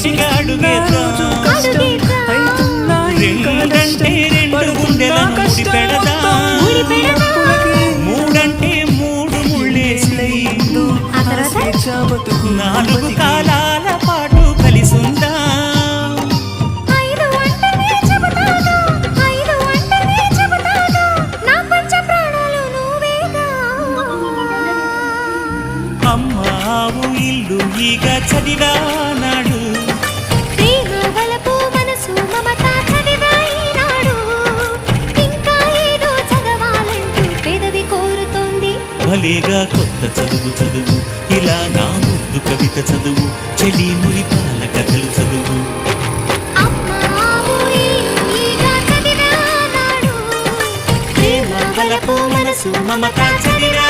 మంచిగా అడుగేద్దాం. రెండంటే రెండు గుండెలను ముడి పెడదాం. మూడంటే మూడు ముళ్ళేసి నాలుగు కాలాల పాటు కలిసుందా. అమ్మావు ఇల్లు ఈగ చదివానాడు, భలేగా కొత్త చదువు చదువు, ఇలా నా ముద్దు కవిత చదువు, చెలి మురిపాల కథలు చదువు. ప్రేమ బలపు మనసు మమత చదివా